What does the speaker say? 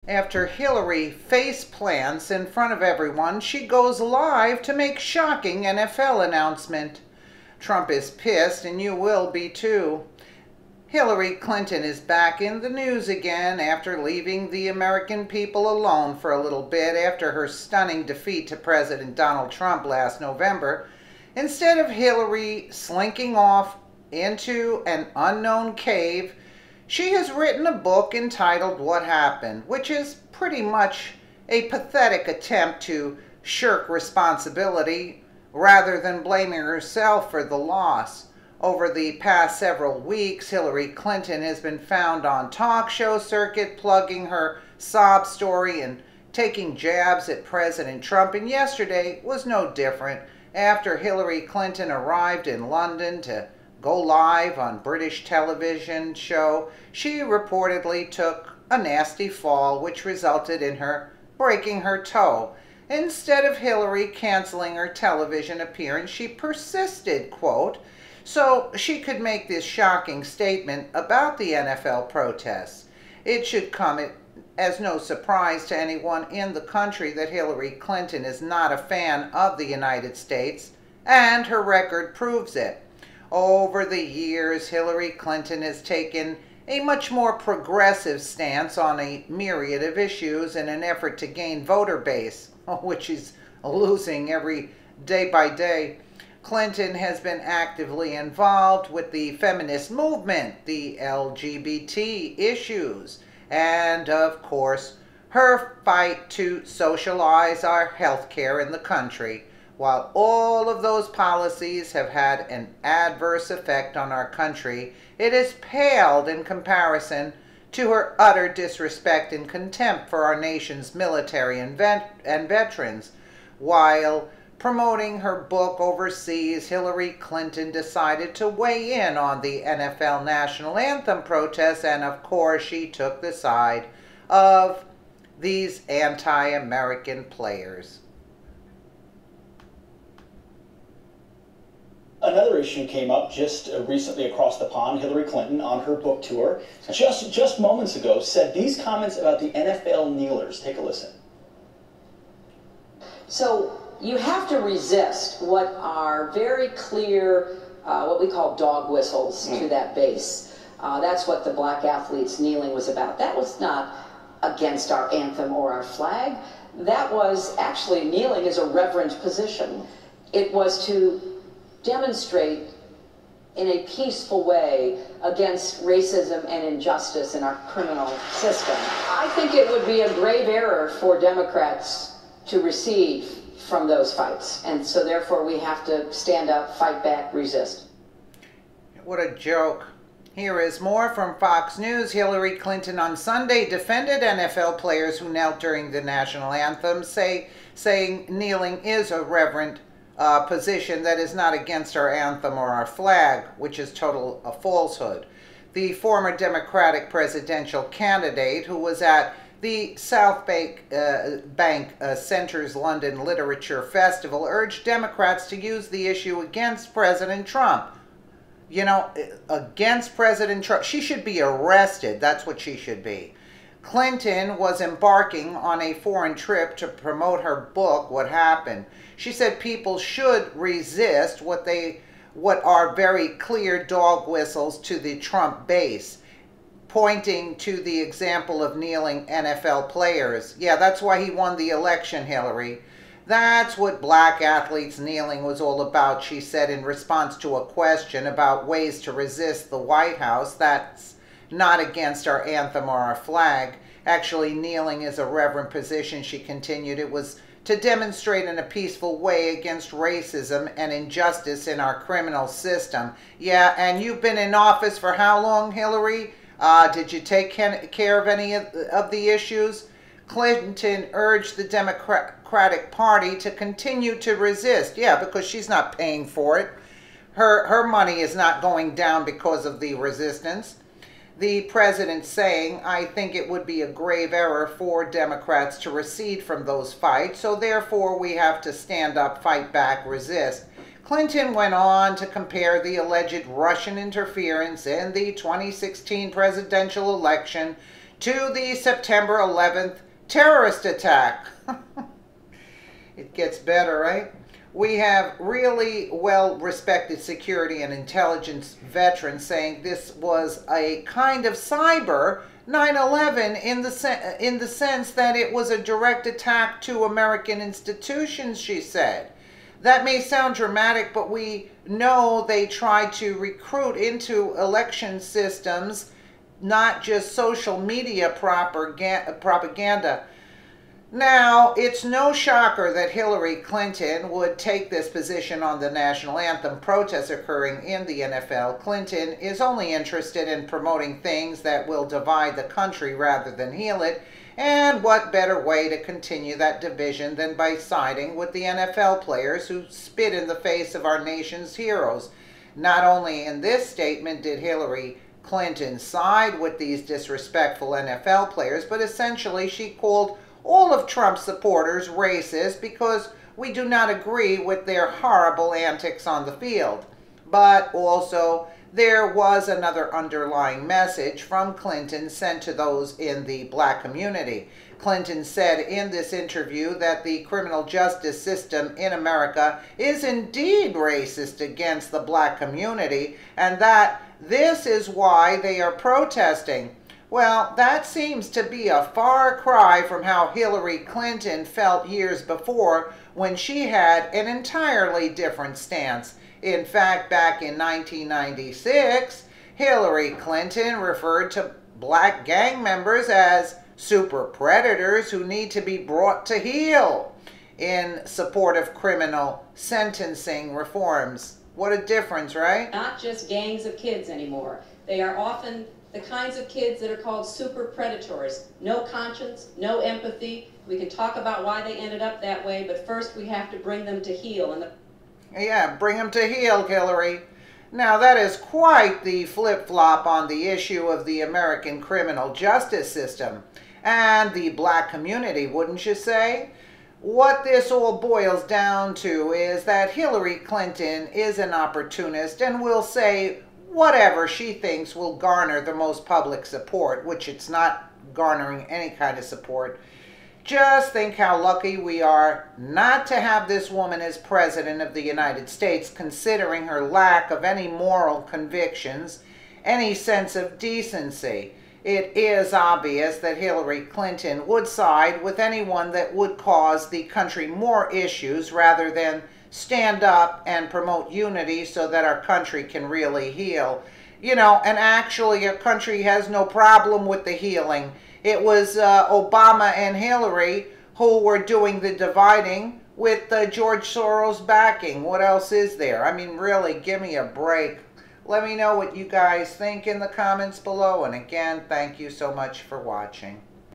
After Hillary face plants in front of everyone, she goes live to make shocking NFL announcement. Trump is pissed and you will be too. Hillary Clinton is back in the news again after leaving the American people alone for a little bit after her stunning defeat to President Donald Trump last November. Instead of Hillary slinking off into an unknown cave, she has written a book entitled What Happened, which is pretty much a pathetic attempt to shirk responsibility rather than blaming herself for the loss. Over the past several weeks, Hillary Clinton has been found on talk show circuit plugging her sob story and taking jabs at President Trump, and yesterday was no different. After Hillary Clinton arrived in London to go live on British television show, she reportedly took a nasty fall which resulted in her breaking her toe. Instead of Hillary canceling her television appearance, she persisted, quote, so she could make this shocking statement about the NFL protests. It should come as no surprise to anyone in the country that Hillary Clinton is not a fan of the United States, and her record proves it. Over the years, Hillary Clinton has taken a much more progressive stance on a myriad of issues in an effort to gain voter base, which is losing every day by day. Clinton has been actively involved with the feminist movement, the LGBT issues, and of course, her fight to socialize our health care in the country. While all of those policies have had an adverse effect on our country, it has paled in comparison to her utter disrespect and contempt for our nation's military and veterans. While promoting her book overseas, Hillary Clinton decided to weigh in on the NFL national anthem protests, and of course she took the side of these anti-American players. Another issue came up just recently across the pond. Hillary Clinton, on her book tour, just moments ago, said these comments about the NFL kneelers. Take a listen. So you have to resist what are very clear, what we call dog whistles to that base. That's what the black athletes kneeling was about. That was not against our anthem or our flag. That was actually, kneeling is a reverent position. It was to demonstrate in a peaceful way against racism and injustice in our criminal system. I think it would be a grave error for Democrats to recede from those fights, and so therefore we have to stand up, fight back, resist. What a joke. Here is more from Fox News. Hillary Clinton on Sunday defended NFL players who knelt during the national anthem, saying kneeling is a reverent position that is not against our anthem or our flag, which is total a falsehood. The former Democratic presidential candidate, who was at the South Bank Centre's London Literature Festival, urged Democrats to use the issue against President Trump. You know, against President Trump. She should be arrested. That's what she should be. Clinton was embarking on a foreign trip to promote her book, What Happened. She said people should resist what are very clear dog whistles to the Trump base, pointing to the example of kneeling NFL players. Yeah, that's why he won the election, Hillary. That's what black athletes kneeling was all about, she said in response to a question about ways to resist the White House. That's not against our anthem or our flag. Actually, kneeling is a reverent position, she continued. It was to demonstrate in a peaceful way against racism and injustice in our criminal system. Yeah, and you've been in office for how long, Hillary? Did you take care of any of the issues? Clinton urged the Democratic Party to continue to resist. Yeah, because she's not paying for it. Her money is not going down because of the resistance. The president saying, I think it would be a grave error for Democrats to recede from those fights, so therefore we have to stand up, fight back, resist. Clinton went on to compare the alleged Russian interference in the 2016 presidential election to the September 11th terrorist attack. It gets better, right? We have really well-respected security and intelligence veterans saying this was a kind of cyber 9/11 in the sense that it was a direct attack to American institutions, she said. That may sound dramatic, but we know they tried to recruit into election systems, not just social media propaganda. Now, it's no shocker that Hillary Clinton would take this position on the national anthem protests occurring in the NFL. Clinton is only interested in promoting things that will divide the country rather than heal it. And what better way to continue that division than by siding with the NFL players who spit in the face of our nation's heroes? Not only in this statement did Hillary Clinton side with these disrespectful NFL players, but essentially she called all of Trump's supporters racist because we do not agree with their horrible antics on the field. But also, there was another underlying message from Clinton sent to those in the black community. Clinton said in this interview that the criminal justice system in America is indeed racist against the black community and that this is why they are protesting. Well, that seems to be a far cry from how Hillary Clinton felt years before when she had an entirely different stance. In fact, back in 1996, Hillary Clinton referred to black gang members as super predators who need to be brought to heel in support of criminal sentencing reforms. What a difference, right? Not just gangs of kids anymore. They are often the kinds of kids that are called super predators. No conscience, no empathy. We can talk about why they ended up that way, but first we have to bring them to heel. Yeah, bring them to heel, Hillary. Now that is quite the flip-flop on the issue of the American criminal justice system and the black community, wouldn't you say? What this all boils down to is that Hillary Clinton is an opportunist and will say whatever she thinks will garner the most public support, which it's not garnering any kind of support. Just think how lucky we are not to have this woman as President of the United States, considering her lack of any moral convictions, any sense of decency. It is obvious that Hillary Clinton would side with anyone that would cause the country more issues rather than stand up and promote unity so that our country can really heal. You know, and actually a country has no problem with the healing. It was Obama and Hillary who were doing the dividing with George Soros backing. What else is there? I mean, really, give me a break. Let me know what you guys think in the comments below. And again, thank you so much for watching.